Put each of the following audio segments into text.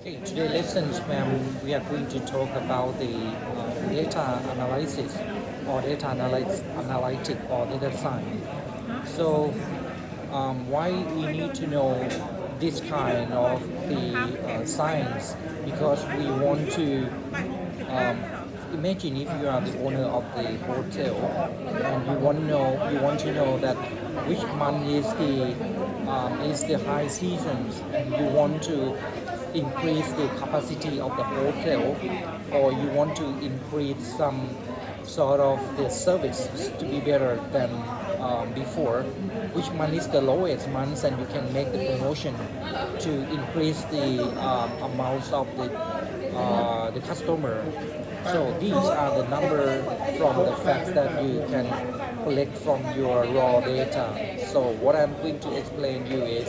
Okay, today lessons we are going to talk about the data analysis or data analytic or data science. So, why we need to know this kind of the science? Because we want to um, imagine if you are the owner of the hotel and you want to know that which month is the high seasons and you want to increase the capacity of the hotel or you want to increase some sort of the services to be better than before, which month is the lowest month and you can make the promotion to increase the amounts of the customer. So these are the number from the facts that you can collect from your raw data. So what I'm going to explain you is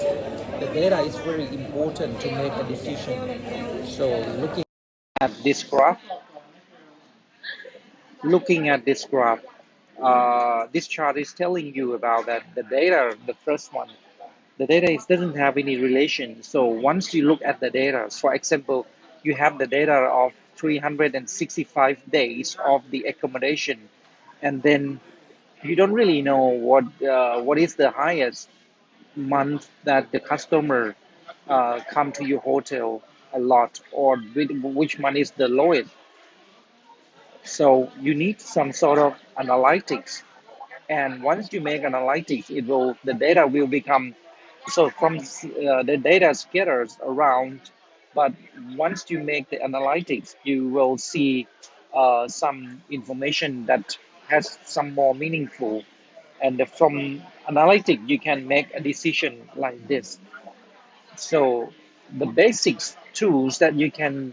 the data is very important to make a decision. So at this graph, looking at this graph, this chart is telling you about that the data, the first one, the data doesn't have any relation. So once you look at the data, for example, you have the data of 365 days of the accommodation, and then you don't really know what is the highest month that the customer come to your hotel a lot, or which month is the lowest. So you need some sort of analytics, and once you make analytics, the data will become so from the data scatters around, but once you make the analytics, you will see some information that has some more meaningful, and from analytics you can make a decision like this. So the basics tools that you can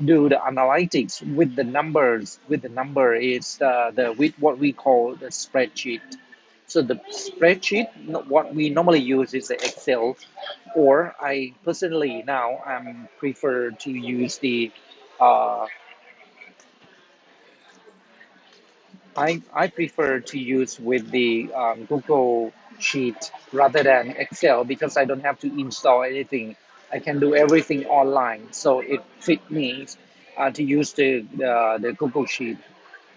do the analytics with the numbers, with the number is the with what we call the spreadsheet. So the spreadsheet, what we normally use is the Excel, or I personally now I'm prefer to use the uh, I prefer to use with the Google Sheet rather than Excel because I don't have to install anything. I can do everything online, so it fit me to use the Google Sheet.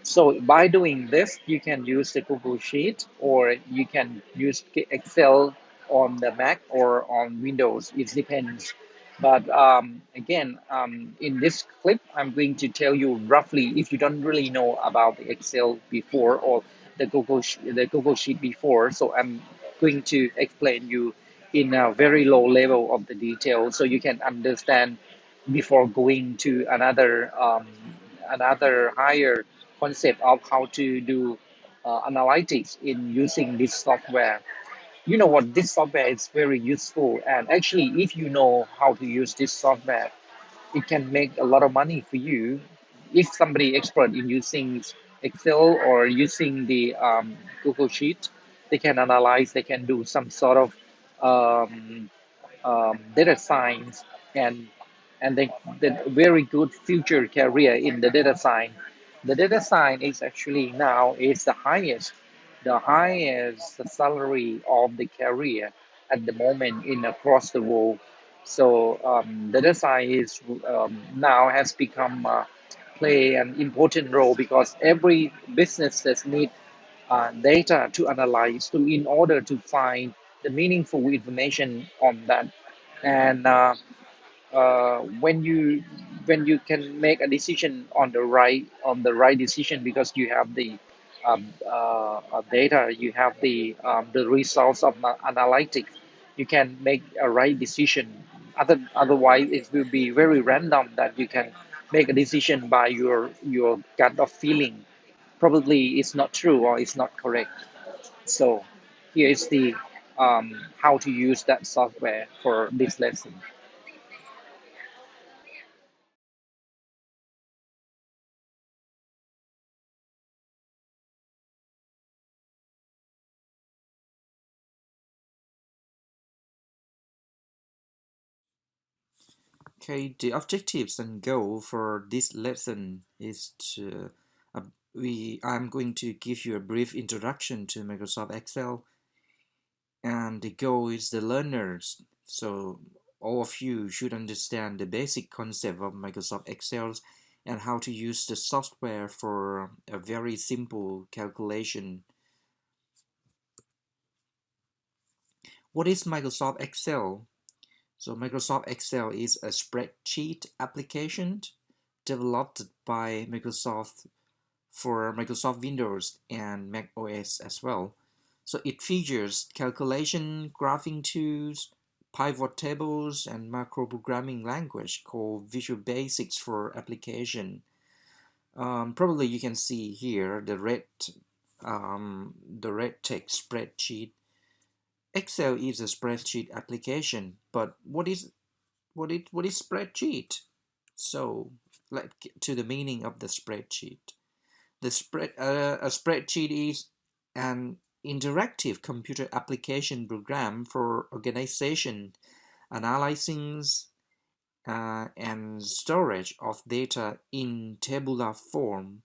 So by doing this, you can use the Google Sheet or you can use Excel on the Mac or on Windows. It depends. But again, in this clip, I'm going to tell you roughly if you don't really know about the Excel before or the Google Sheet before. So I'm going to explain you in a very low level of the detail so you can understand before going to another higher concept of how to do analytics in using this software. You know what, this software is very useful, and actually if you know how to use this software, it can make a lot of money for you. If somebody expert in using Excel or using the Google Sheet, they can analyze, they can do some sort of um, data science, and the very good future career in the data science. The data science is actually now is the highest salary of the career at the moment in across the world. So data science now has become play an important role because every businesses need data to analyze to in order to find the meaningful information on that. And when you can make a decision on the right decision because you have the data, you have the results of analytics, you can make a right decision. Otherwise it will be very random that you can make a decision by your gut of feeling. Probably it's not true or it's not correct. So here is the how to use that software for this lesson. Okay, the objectives and goal for this lesson is to I'm going to give you a brief introduction to Microsoft Excel, and the goal is the learners. So all of you should understand the basic concept of Microsoft Excel and how to use the software for a very simple calculation. What is Microsoft Excel? So Microsoft Excel is a spreadsheet application developed by Microsoft for Microsoft Windows and Mac OS as well. So it features calculation, graphing tools, pivot tables, and macro programming language called Visual Basics for application. Probably you can see here the red text spreadsheet. Excel is a spreadsheet application, but what is spreadsheet? So let's get to the meaning of the spreadsheet. A spreadsheet is an interactive computer application program for organization, analyzing, and storage of data in tabular form.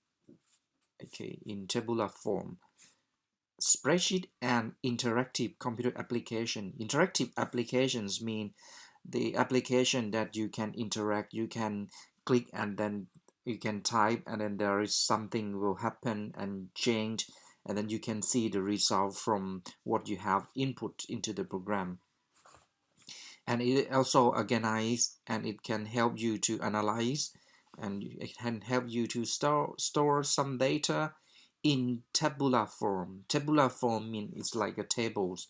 Okay, in tabular form. Spreadsheet and interactive computer application. Interactive applications mean the application that you can interact, you can click and then you can type and then there is something will happen and change and then you can see the result from what you have input into the program. And it also organize and it can help you to analyze and it can help you to store some data in tabular form. Tabular form means it's like a tables.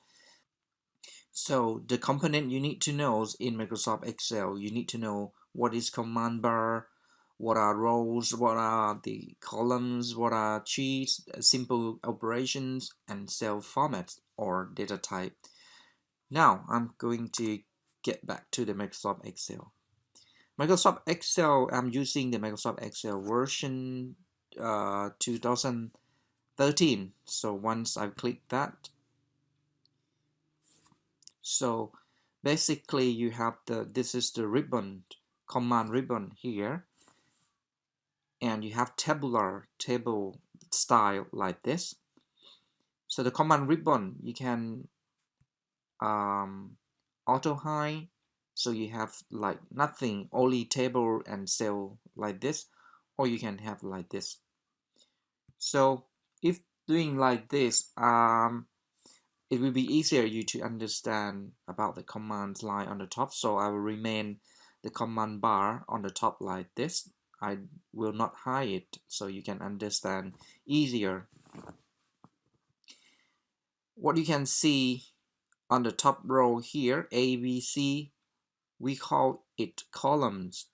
So the component you need to know in Microsoft Excel, you need to know what is command bar, what are rows, what are the columns, what are sheets, simple operations, and cell formats or data type. Now I'm going to get back to the Microsoft Excel. Microsoft Excel, I'm using the Microsoft Excel version 2013. So once I click that, so basically you have this is the ribbon, command ribbon here, and you have table style like this. So the command ribbon, you can auto hide, so you have like nothing, only table and cell like this, or you can have like this. So if doing like this, it will be easier you to understand about the command line on the top. So I will remain the command bar on the top like this. I will not hide it so you can understand easier. What you can see on the top row here, A, B, C, we call it columns.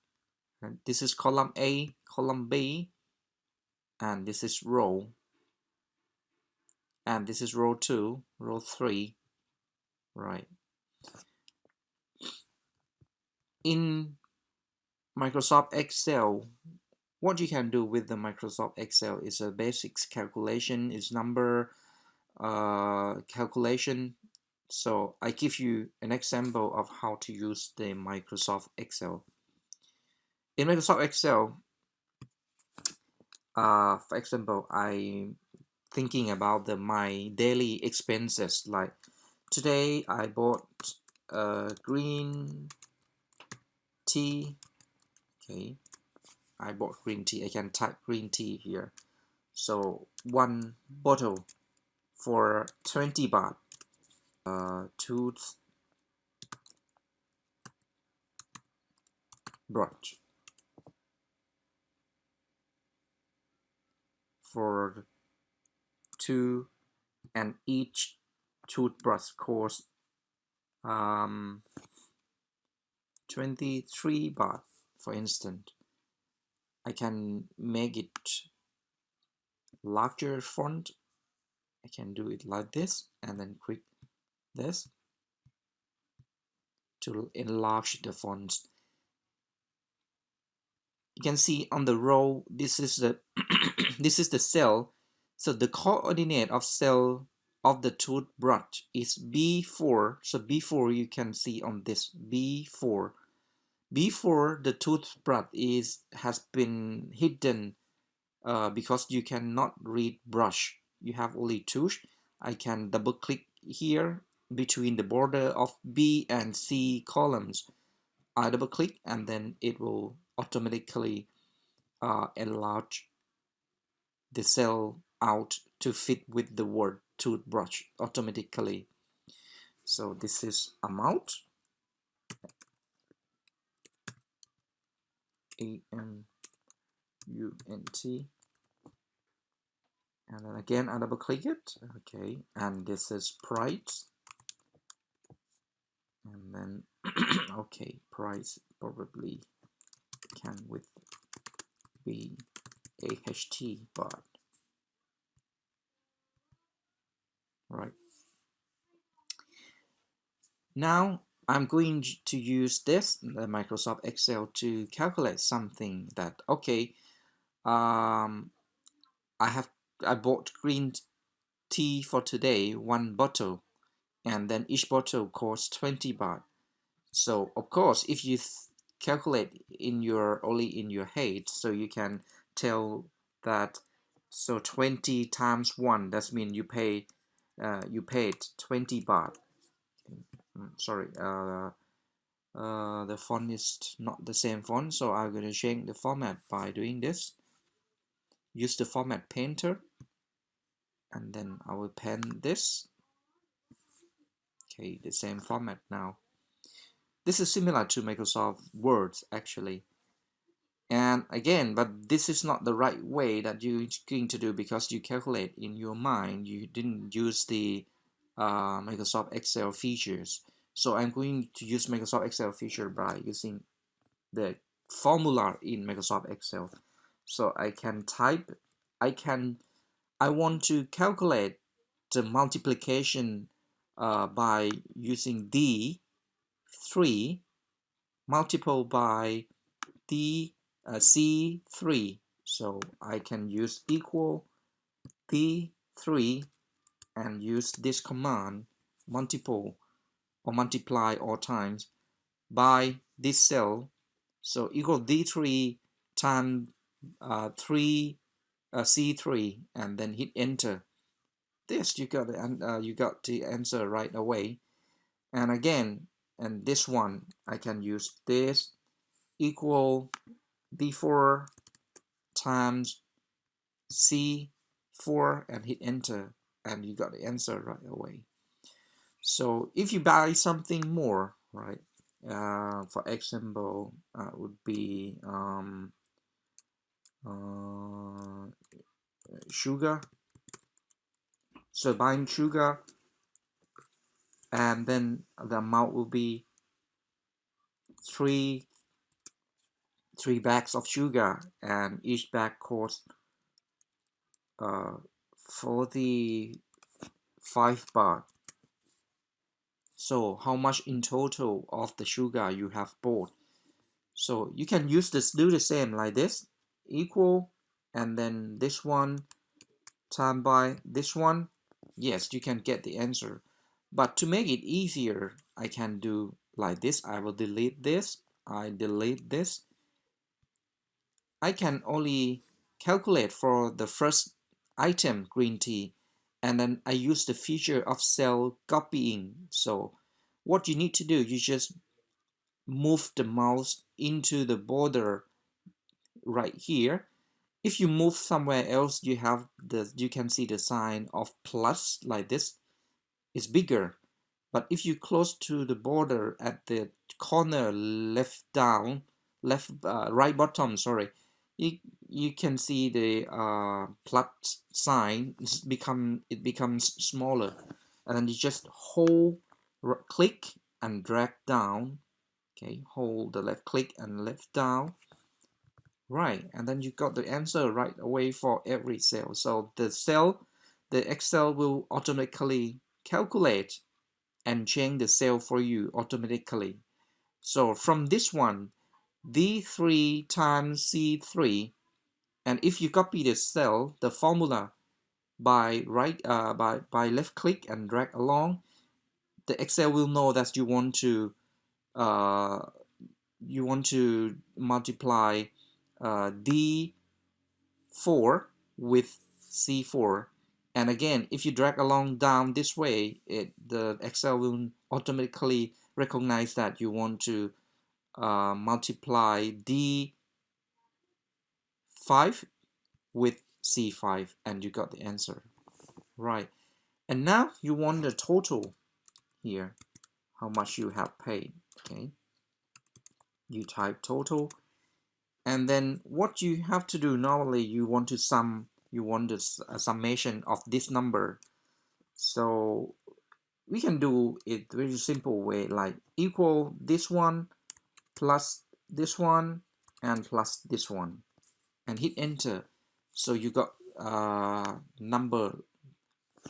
And this is column A, column B, and this is row. And this is row 2, row 3, right? In Microsoft Excel, what you can do with the Microsoft Excel is a basics calculation, is number calculation. So I give you an example of how to use the Microsoft Excel. In Microsoft Excel, for example, I'm thinking about my daily expenses. Like today, I bought green tea. Okay, I bought green tea. I can type green tea here. So one bottle for 20 baht. Toothbrush for 2, and each toothbrush costs 23 baht, for instance. I can make it larger font. I can do it like this and then click this to enlarge the fonts. You can see on the row, this is the this is the cell. So the coordinate of cell of the toothbrush is B4. So B4 you can see on this B4. B4 the toothbrush has been hidden because you cannot read brush. You have only tooth. I can double click here between the border of B and C columns. I double click and then it will automatically enlarge the cell out to fit with the word toothbrush automatically. So this is amount, AMUNT, and then again I double click it. Okay, and this is price, and then okay, price probably can with be AHT, but right now I'm going to use this, the Microsoft Excel, to calculate something that, okay, I bought green tea for today, 1 bottle, and then each bottle costs 20 baht. So of course, if you calculate in your only in your head, so you can tell that, so 20 times 1, that means you paid 20 baht. Sorry, the font is not the same font, so I'm going to change the format by doing this. Use the format painter, and then I will pen this. Okay, the same format now. This is similar to Microsoft Word actually. And again, but this is not the right way that you're going to do, because you calculate in your mind. You didn't use the Microsoft Excel features. So I'm going to use Microsoft Excel feature by using the formula in Microsoft Excel. So I can type, I want to calculate the multiplication by using D3 multiple by C3. So I can use equal D3 and use this command, multiple or multiply all times by this cell. So equal D3 times 3 C3, and then hit enter. This you got the answer right away. And again, and this one I can use this equal D4 times C4 and hit enter, and you got the answer right away. So if you buy something more, right, for example, would be sugar. So buying sugar, and then the amount will be three bags of sugar, and each bag costs 45 baht. So how much in total of the sugar you have bought? So you can use this, do the same like this, equal, and then this one times by this one. Yes, you can get the answer. But to make it easier, I can do like this. I will delete this. I delete this. I can only calculate for the first item, green tea, and then I use the feature of cell copying. So what you need to do, you just move the mouse into the border right here. If you move somewhere else, you can see the sign of plus like this. It's bigger. But if you close to the border at the corner left down, right bottom, sorry, you can see the plus sign. It becomes smaller, and then you just hold, click and drag down. Okay, hold the left click and left down. Right, and then you got the answer right away for every cell. So the Excel will automatically calculate and change the cell for you automatically. So from this one, D3 times C3, and if you copy the cell, the formula by left click and drag along, the Excel will know that uh, you want to multiply D4 with C4. And again, if you drag along down this way, the Excel will automatically recognize that you want to multiply D5 with C5 and you got the answer. Right. And now you want the total here, how much you have paid. Okay. You type total, and then what you have to do normally, you want to sum, you want a summation of this number. So we can do it very simple way, like equal this one plus this one and plus this one, and hit enter. So you got number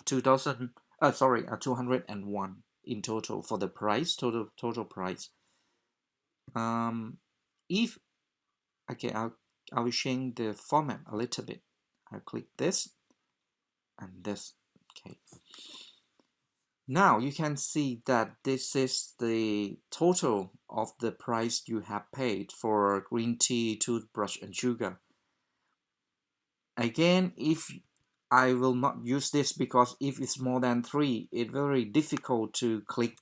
2000 sorry 201 in total for the price, total price. If okay, I will change the format a little bit. I'll click this and this. Okay, now you can see that this is the total of the price you have paid for green tea, toothbrush, and sugar. Again, if I will not use this because if it's more than 3, it's very difficult to click.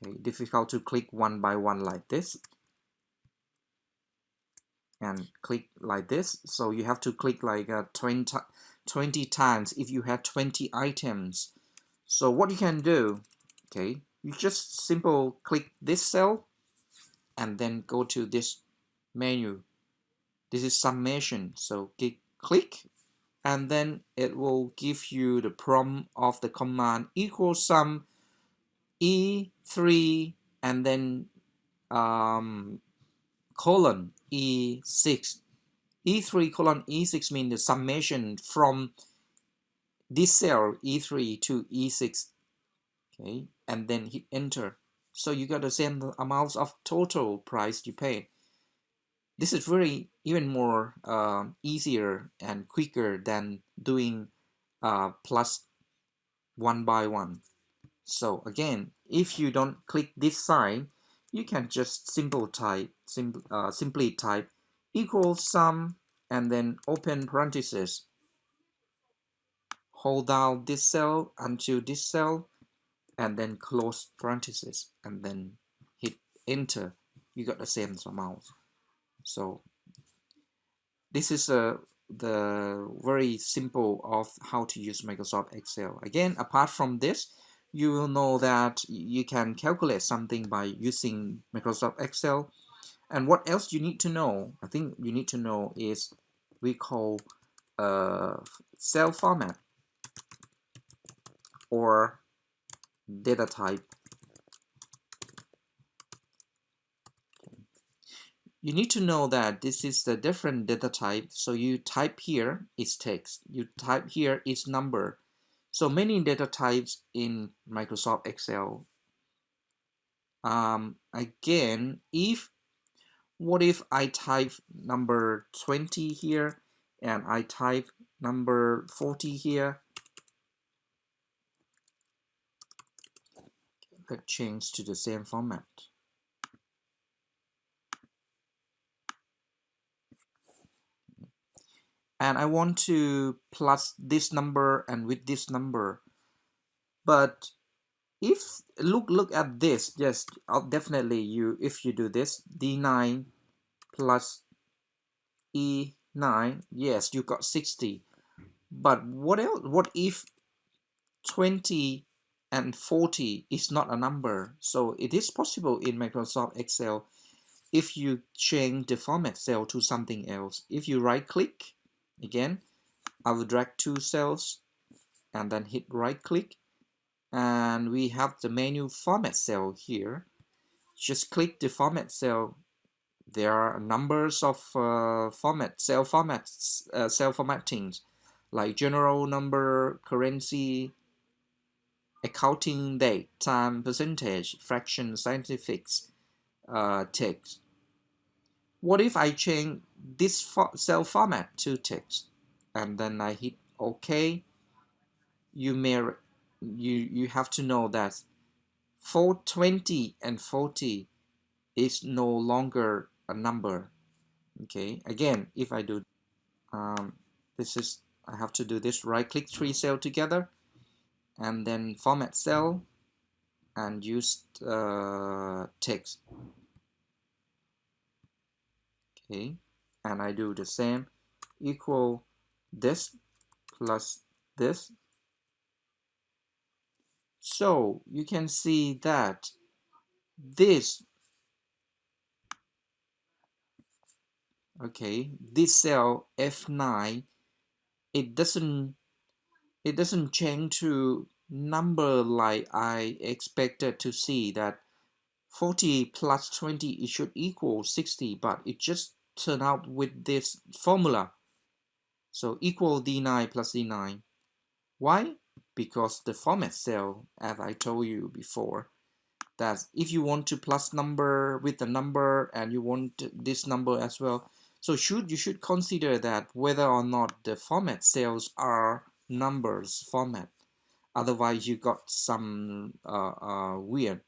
Okay, difficult to click one by one like this and click like this. So you have to click like 20 times if you have 20 items. So what you can do, okay, you just simple click this cell and then go to this menu. This is summation. So click and then it will give you the prompt of the command equal sum E3 and then colon E6. E3 colon E6 means the summation from this cell E3 to E6. Okay, and then hit enter. So you got the same amount of total price you pay. This is very even more easier and quicker than doing plus one by one. So again, if you don't click this sign, you can just simply type equals sum and then open parentheses, hold down this cell until this cell, and then close parentheses, and then hit enter. You got the same amount. So this is the very simple of how to use Microsoft Excel. Again, apart from this, you will know that you can calculate something by using Microsoft Excel. And what else you need to know? I think you need to know is we call cell format or data type. You need to know that this is the different data type. So you type here is text, you type here is number. So many data types in Microsoft Excel. Again, what if I type number 20 here and I type number 40 here? Let's change to the same format. And I want to plus this number and with this number. But if look at this, yes, definitely if you do this D9 plus E9, yes, you got 60. But what else? What if 20 and 40 is not a number? So it is possible in Microsoft Excel if you change the format cell to something else. If you right click, again, I will drag 2 cells and then hit right click, and we have the menu format cell here. Just click the format cell. There are numbers of cell formattings like general number, currency, accounting date, time, percentage, fraction, scientific, text. What if I change this cell format to text and then I hit OK? You have to know that 420 and 40 is no longer a number. Okay, again, if I do this is I have to do this, right click 3 cell together and then format cell and use text. Okay, and I do the same, equal this plus this. So you can see that this, okay, this cell F9, it doesn't change to number like I expected to see that 40 plus 20 it should equal 60, but it just turned out with this formula. So equal D9 plus D9. Why? Because the format cell, as I told you before, that if you want to plus number with the number and you want this number as well, so you should consider that whether or not the format cells are numbers format. Otherwise, you got some weird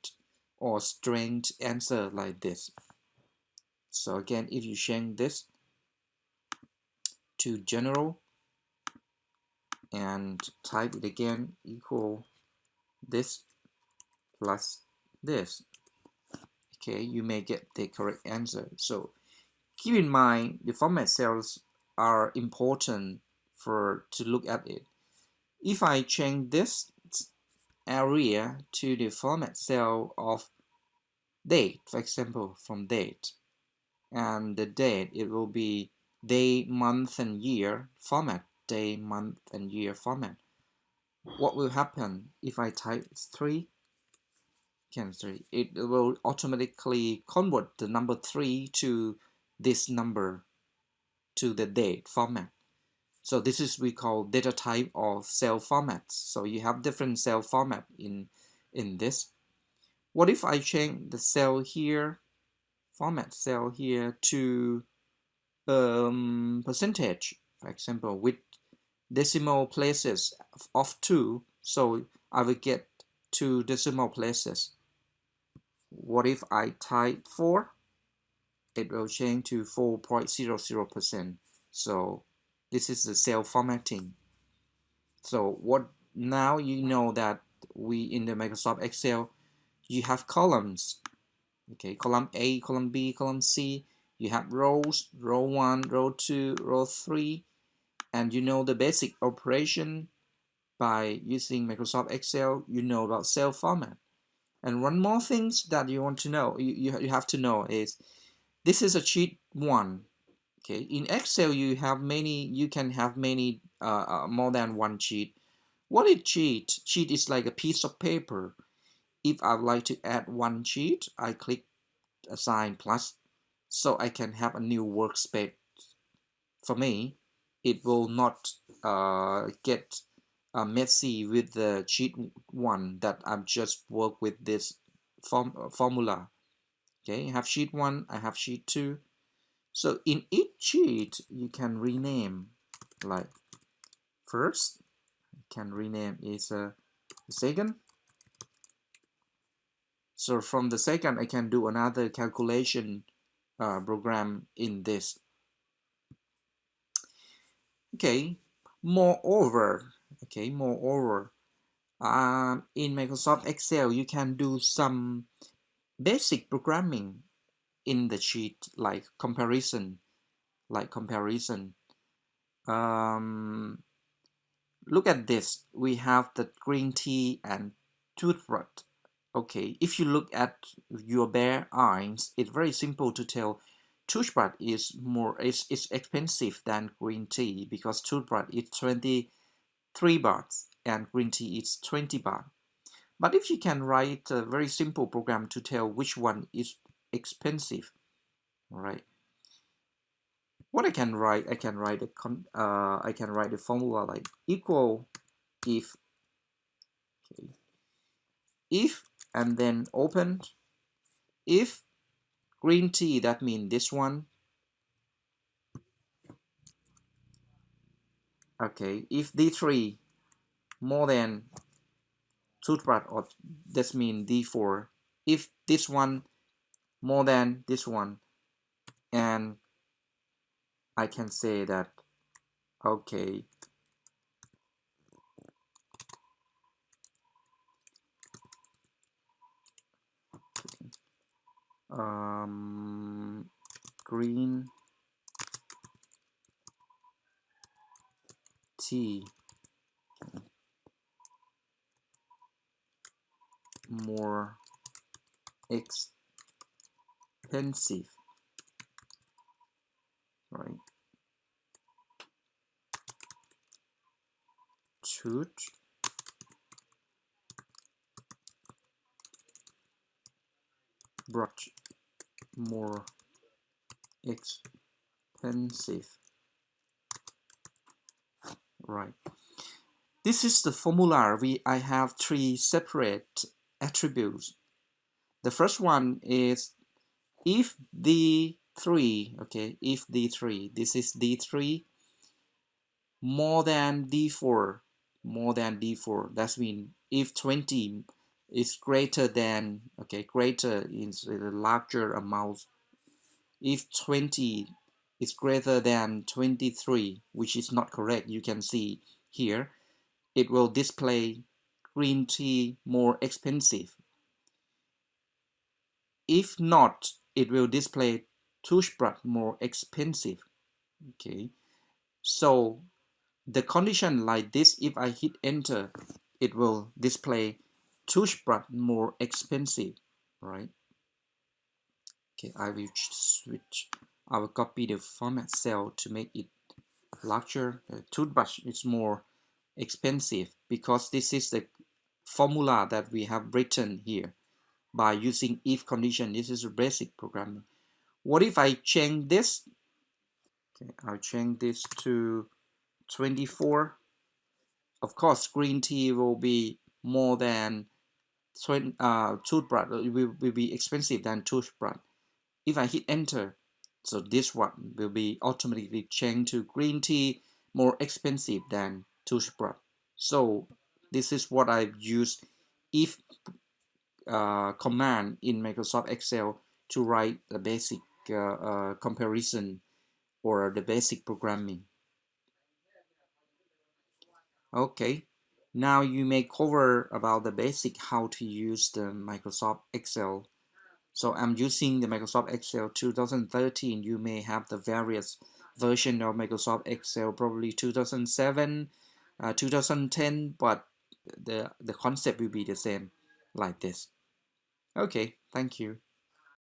or strange answer like this. So again, if you change this to general and type it again, equal this plus this, okay, you may get the correct answer. So keep in mind the format cells are important for to look at it. If I change this area to the format cell of date, for example, from date, and the date, it will be day, month, and year format, day, month, and year format. What will happen if I type 3? It will automatically convert the number 3 to this number, to the date format. So this is we call data type of cell formats. So you have different cell format in this. What if I change the cell here, format cell here to percentage, for example, with decimal places of 2, so I will get 2 decimal places. What if I type 4? It will change to 4.00%. So this is the cell formatting. So what now you know that we in the Microsoft Excel, you have columns. Okay, column A, column B, column C. You have rows, row 1, row 2, row 3, and you know the basic operation by using Microsoft Excel. You know about cell format. And one more thing that you want to know, you have to know is this is a sheet 1. Okay, in Excel you can have many more than one sheet. What is sheet? Sheet is like a piece of paper. If I would like to add one sheet, I click assign plus, so I can have a new workspace for me. It will not get messy with the sheet 1 that I'm just work with this formula. Okay, I have sheet 1, I have sheet 2. So in each sheet you can rename, like first you can rename is second. So from the second I can do another calculation program in this. Okay, moreover, in Microsoft Excel you can do some basic programming in the sheet, like comparison. Um, Look at this. We have the green tea and toothbrush. Okay, if you look at your bare eyes, it's very simple to tell toothbrush is expensive than green tea, because toothbrush is 23 baht and green tea is 20 baht. But if you can write a very simple program to tell which one is expensive, right? What I can write, I can write the formula like equal if, okay, if, and then open. If green tea, that means this one. Okay, if D3 more than toothbrush, or that means D4. If this one more than this one, and I can say that, okay, um, green tea more expensive, right? Toothbrush more expensive, right? This is the formula. I have three separate attributes. The first one is if D3, okay, if D3, this is D3 more than D4, more than D4, that means if 20 is greater than, okay, greater is a larger amount. If 20 is greater than 23, which is not correct, you can see here, it will display green tea more expensive. If not, it will display toothbrush more expensive. Okay, so the condition like this, if I hit enter, it will display toothbrush more expensive, right? Okay, I will switch. I will copy the format cell to make it larger. Toothbrush is more expensive because this is the formula that we have written here by using if condition. This is a basic programming. What if I change this? Okay, I'll change this to 24. Of course, green tea will be more than toothbrush. It will be expensive than toothbrush. If I hit enter, so this one will be automatically changed to green tea more expensive than toothbrush. So this is what I've used if command in Microsoft Excel to write the basic comparison or the basic programming. Okay, now you may cover about the basic how to use the Microsoft Excel. So I'm using the Microsoft Excel 2013. You may have the various version of Microsoft Excel, probably 2007, 2010, but the concept will be the same like this. Okay, thank you.